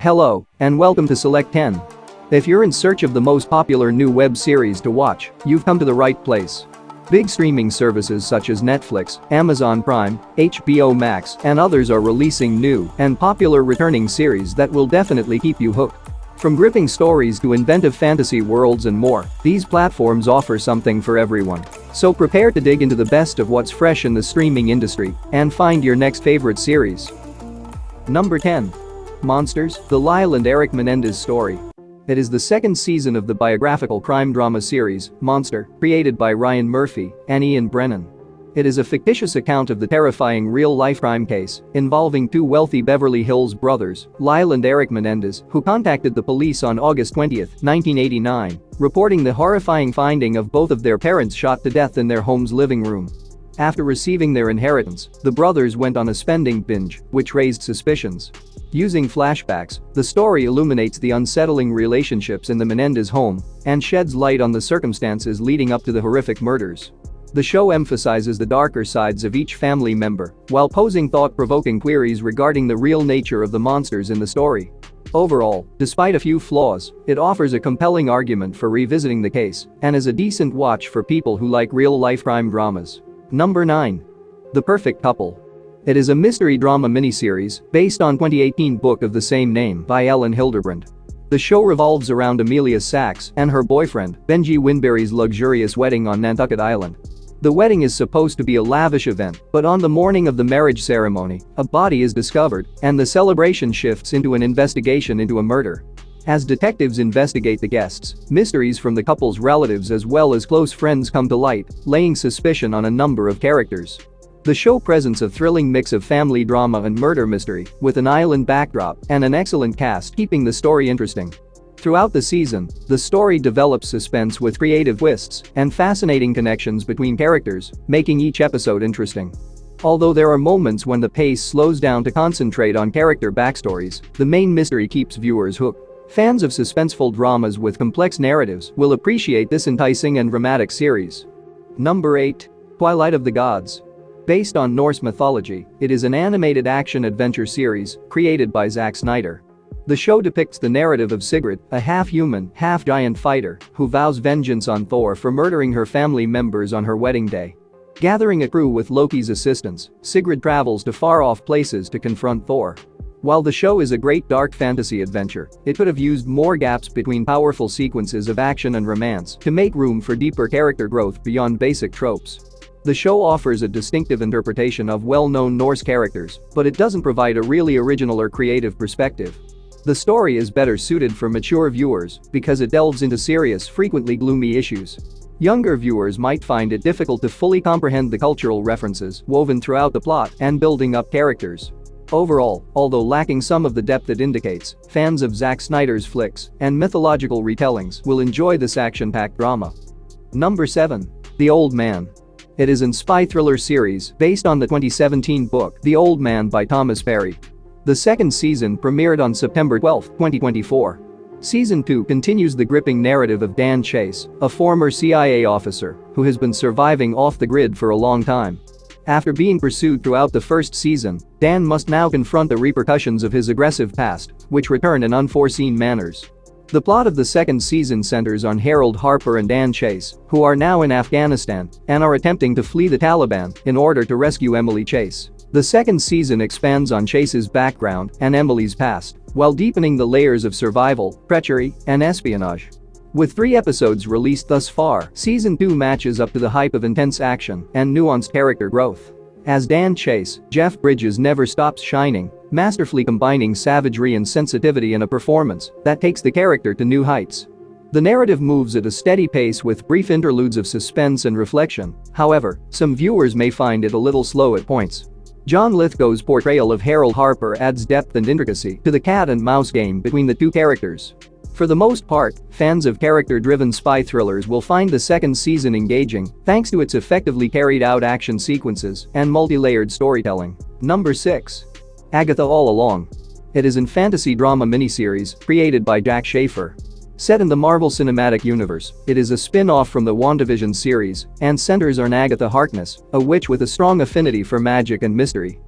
Hello, and welcome to Select 10. If you're in search of the most popular new web series to watch, you've come to the right place. Big streaming services such as Netflix, Amazon Prime, HBO Max, and others are releasing new and popular returning series that will definitely keep you hooked. From gripping stories to inventive fantasy worlds and more, these platforms offer something for everyone. So prepare to dig into the best of what's fresh in the streaming industry and find your next favorite series. Number 10. Monsters, the Lyle and Eric Menendez story. It is the second season of the biographical crime drama series, Monster, created by Ryan Murphy and Ian Brennan. It is a fictitious account of the terrifying real-life crime case involving two wealthy Beverly Hills brothers, Lyle and Eric Menendez, who contacted the police on August 20, 1989, reporting the horrifying finding of both of their parents shot to death in their home's living room. After receiving their inheritance, the brothers went on a spending binge, which raised suspicions. Using flashbacks, the story illuminates the unsettling relationships in the Menendez home and sheds light on the circumstances leading up to the horrific murders. The show emphasizes the darker sides of each family member while posing thought-provoking queries regarding the real nature of the monsters in the story. Overall, despite a few flaws, it offers a compelling argument for revisiting the case and is a decent watch for people who like real-life crime dramas. Number 9. The Perfect Couple. It is a mystery drama miniseries based on 2018 book of the same name by Ellen Hilderbrand. The show revolves around Amelia Sachs and her boyfriend, Benji Winberry's luxurious wedding on Nantucket Island. The wedding is supposed to be a lavish event, but on the morning of the marriage ceremony, a body is discovered, and the celebration shifts into an investigation into a murder. As detectives investigate the guests, mysteries from the couple's relatives as well as close friends come to light, laying suspicion on a number of characters. The show presents a thrilling mix of family drama and murder mystery, with an island backdrop and an excellent cast keeping the story interesting. Throughout the season, the story develops suspense with creative twists and fascinating connections between characters, making each episode interesting. Although there are moments when the pace slows down to concentrate on character backstories, the main mystery keeps viewers hooked. Fans of suspenseful dramas with complex narratives will appreciate this enticing and dramatic series. Number 8. Twilight of the Gods. Based on Norse mythology, it is an animated action-adventure series created by Zack Snyder. The show depicts the narrative of Sigrid, a half-human, half-giant fighter who vows vengeance on Thor for murdering her family members on her wedding day. Gathering a crew with Loki's assistance, Sigrid travels to far-off places to confront Thor. While the show is a great dark fantasy adventure, it could have used more gaps between powerful sequences of action and romance to make room for deeper character growth beyond basic tropes. The show offers a distinctive interpretation of well-known Norse characters, but it doesn't provide a really original or creative perspective. The story is better suited for mature viewers because it delves into serious, frequently gloomy issues. Younger viewers might find it difficult to fully comprehend the cultural references woven throughout the plot and building up characters. Overall, although lacking some of the depth it indicates, fans of Zack Snyder's flicks and mythological retellings will enjoy this action-packed drama. Number 7. The Old Man. It is a spy thriller series based on the 2017 book The Old Man by Thomas Perry. The second season premiered on September 12, 2024. Season 2 continues the gripping narrative of Dan Chase, a former CIA officer who has been surviving off the grid for a long time. After being pursued throughout the first season, Dan must now confront the repercussions of his aggressive past, which return in unforeseen manners. The plot of the second season centers on Harold Harper and Dan Chase, who are now in Afghanistan and are attempting to flee the Taliban in order to rescue Emily Chase. The second season expands on Chase's background and Emily's past, while deepening the layers of survival, treachery, and espionage. With 3 episodes released thus far, Season 2 matches up to the hype of intense action and nuanced character growth. As Dan Chase, Jeff Bridges never stops shining, masterfully combining savagery and sensitivity in a performance that takes the character to new heights. The narrative moves at a steady pace with brief interludes of suspense and reflection. However, some viewers may find it a little slow at points. John Lithgow's portrayal of Harold Harper adds depth and intricacy to the cat-and-mouse game between the two characters. For the most part, fans of character-driven spy thrillers will find the second season engaging thanks to its effectively carried-out action sequences and multi-layered storytelling. Number 6. Agatha All Along. It is a fantasy drama miniseries created by Jack Schaefer. Set in the Marvel Cinematic Universe, it is a spin-off from the WandaVision series and centers on Agatha Harkness, a witch with a strong affinity for magic and mystery.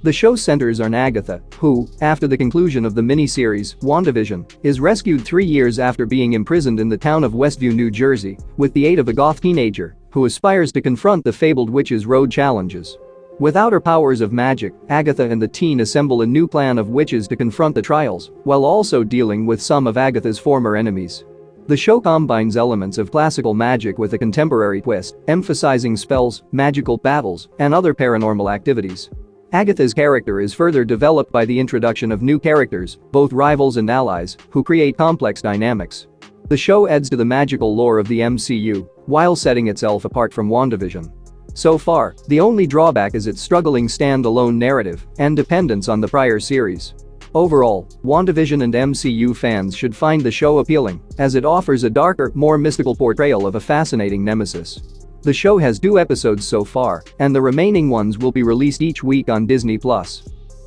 The show centers on Agatha, who, after the conclusion of the miniseries, WandaVision, is rescued 3 years after being imprisoned in the town of Westview, New Jersey, with the aid of a goth teenager who aspires to confront the fabled witch's road challenges. Without her powers of magic, Agatha and the teen assemble a new clan of witches to confront the trials, while also dealing with some of Agatha's former enemies. The show combines elements of classical magic with a contemporary twist, emphasizing spells, magical battles, and other paranormal activities. Agatha's character is further developed by the introduction of new characters, both rivals and allies, who create complex dynamics. The show adds to the magical lore of the MCU, while setting itself apart from WandaVision. So far, the only drawback is its struggling standalone narrative and dependence on the prior series. Overall, WandaVision and MCU fans should find the show appealing, as it offers a darker, more mystical portrayal of a fascinating nemesis. The show has 2 episodes so far, and the remaining ones will be released each week on Disney+.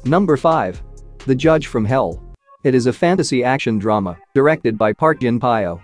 Number 5. The Judge from Hell. It is a fantasy action drama, directed by Part-10.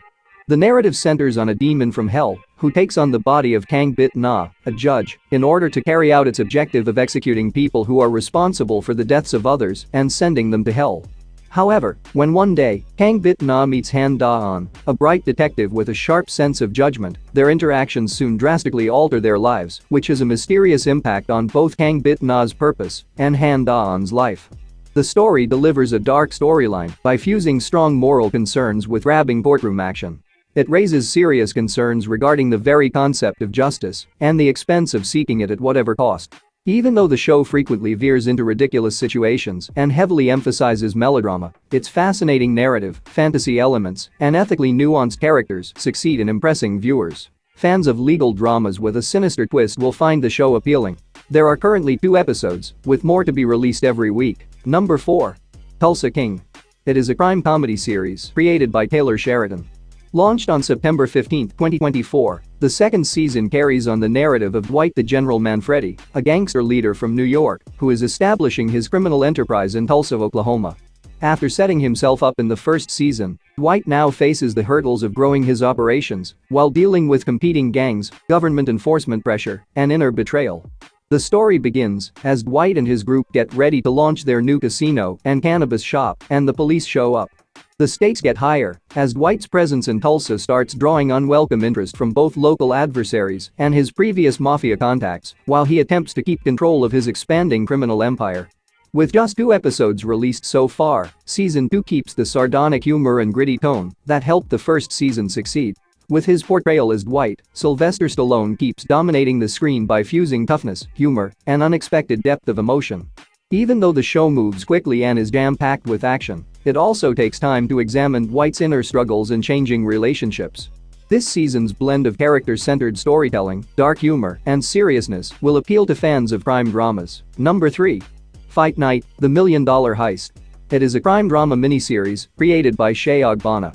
The narrative centers on a demon from hell who takes on the body of Kang Bit-Na, a judge, in order to carry out its objective of executing people who are responsible for the deaths of others and sending them to hell. However, when one day, Kang Bit-Na meets Han Da-an, a bright detective with a sharp sense of judgment, their interactions soon drastically alter their lives, which has a mysterious impact on both Kang Bit-Na's purpose and Han Da-an's life. The story delivers a dark storyline by fusing strong moral concerns with grabbing courtroom action. It raises serious concerns regarding the very concept of justice and the expense of seeking it at whatever cost. Even though the show frequently veers into ridiculous situations and heavily emphasizes melodrama, its fascinating narrative, fantasy elements, and ethically nuanced characters succeed in impressing viewers. Fans of legal dramas with a sinister twist will find the show appealing. There are currently 2 episodes, with more to be released every week. Number 4. Tulsa King. It is a crime comedy series created by Taylor Sheridan. Launched on September 15, 2024, the second season carries on the narrative of Dwight the General Manfredi, a gangster leader from New York who is establishing his criminal enterprise in Tulsa, Oklahoma. After setting himself up in the first season, Dwight now faces the hurdles of growing his operations while dealing with competing gangs, government enforcement pressure, and inner betrayal. The story begins as Dwight and his group get ready to launch their new casino and cannabis shop, and the police show up. The stakes get higher as Dwight's presence in Tulsa starts drawing unwelcome interest from both local adversaries and his previous mafia contacts, while he attempts to keep control of his expanding criminal empire. With just 2 episodes released so far, Season 2 keeps the sardonic humor and gritty tone that helped the first season succeed. With his portrayal as Dwight, Sylvester Stallone keeps dominating the screen by fusing toughness, humor, and unexpected depth of emotion. Even though the show moves quickly and is jam-packed with action, it also takes time to examine Dwight's inner struggles and changing relationships. This season's blend of character-centered storytelling, dark humor, and seriousness will appeal to fans of crime dramas. Number 3. Fight Night: The $1 Million Heist. It is a crime drama miniseries created by Shea Ogbonna.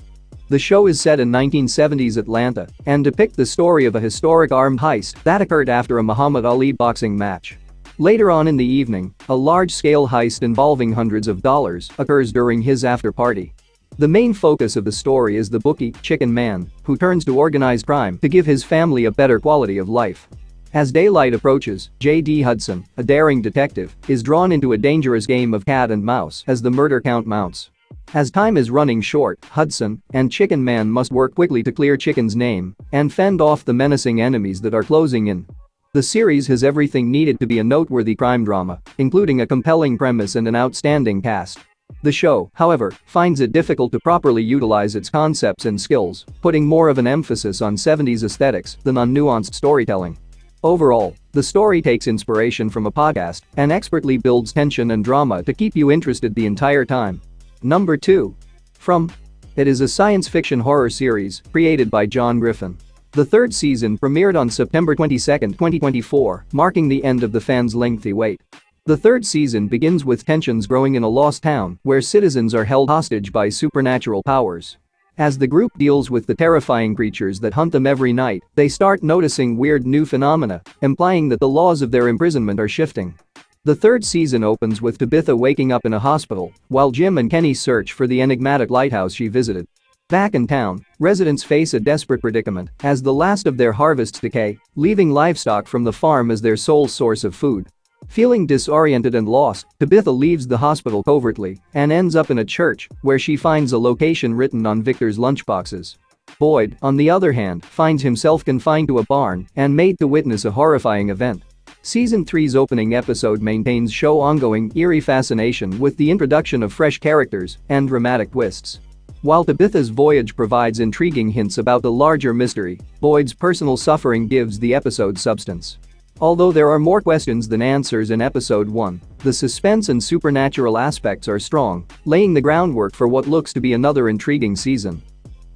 The show is set in 1970s Atlanta and depicts the story of a historic armed heist that occurred after a Muhammad Ali boxing match. Later on in the evening, a large-scale heist involving hundreds of dollars occurs during his after-party. The main focus of the story is the bookie, Chicken Man, who turns to organized crime to give his family a better quality of life. As daylight approaches, J.D. Hudson, a daring detective, is drawn into a dangerous game of cat and mouse as the murder count mounts. As time is running short, Hudson and Chicken Man must work quickly to clear Chicken's name and fend off the menacing enemies that are closing in. The series has everything needed to be a noteworthy crime drama, including a compelling premise and an outstanding cast. The show, however, finds it difficult to properly utilize its concepts and skills, putting more of an emphasis on 70s aesthetics than on nuanced storytelling. Overall, the story takes inspiration from a podcast and expertly builds tension and drama to keep you interested the entire time. Number 2. From. It is a science fiction horror series created by John Griffin. The 3rd season premiered on September 22, 2024, marking the end of the fans' lengthy wait. The 3rd season begins with tensions growing in a lost town where citizens are held hostage by supernatural powers. As the group deals with the terrifying creatures that hunt them every night, they start noticing weird new phenomena, implying that the laws of their imprisonment are shifting. The 3rd season opens with Tabitha waking up in a hospital, while Jim and Kenny search for the enigmatic lighthouse she visited. Back in town, residents face a desperate predicament as the last of their harvests decay, leaving livestock from the farm as their sole source of food. Feeling disoriented and lost, Tabitha leaves the hospital covertly and ends up in a church where she finds a location written on Victor's lunchboxes. Boyd, on the other hand, finds himself confined to a barn and made to witness a horrifying event. Season 3's opening episode maintains show ongoing eerie fascination with the introduction of fresh characters and dramatic twists. While Tabitha's voyage provides intriguing hints about the larger mystery, Boyd's personal suffering gives the episode substance. Although there are more questions than answers in episode 1, the suspense and supernatural aspects are strong, laying the groundwork for what looks to be another intriguing season.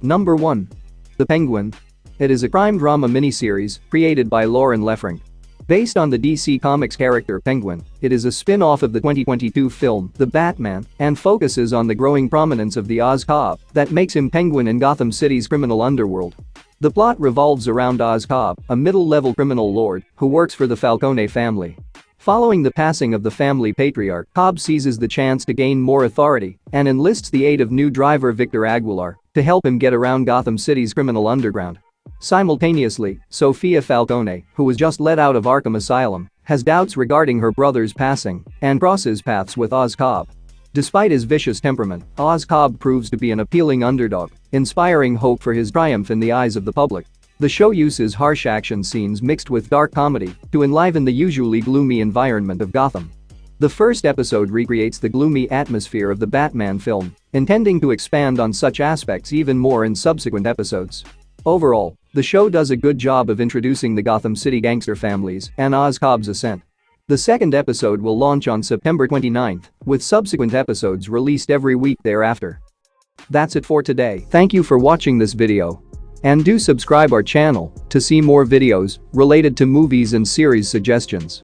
Number 1. The Penguin. It is a crime drama miniseries created by Lauren Lefranc. Based on the DC Comics character Penguin, it is a spin-off of the 2022 film The Batman and focuses on the growing prominence of the Oz Cobb that makes him Penguin in Gotham City's criminal underworld. The plot revolves around Oz Cobb, a middle-level criminal lord who works for the Falcone family. Following the passing of the family patriarch, Cobb seizes the chance to gain more authority and enlists the aid of new driver Victor Aguilar to help him get around Gotham City's criminal underground. Simultaneously, Sophia Falcone, who was just let out of Arkham Asylum, has doubts regarding her brother's passing and crosses paths with Oz Cobb. Despite his vicious temperament, Oz Cobb proves to be an appealing underdog, inspiring hope for his triumph in the eyes of the public. The show uses harsh action scenes mixed with dark comedy to enliven the usually gloomy environment of Gotham. The first episode recreates the gloomy atmosphere of the Batman film, intending to expand on such aspects even more in subsequent episodes. Overall, the show does a good job of introducing the Gotham City gangster families and Oz Cobb's ascent. The second episode will launch on September 29th, with subsequent episodes released every week thereafter. That's it for today. Thank you for watching this video. And do subscribe our channel to see more videos related to movies and series suggestions.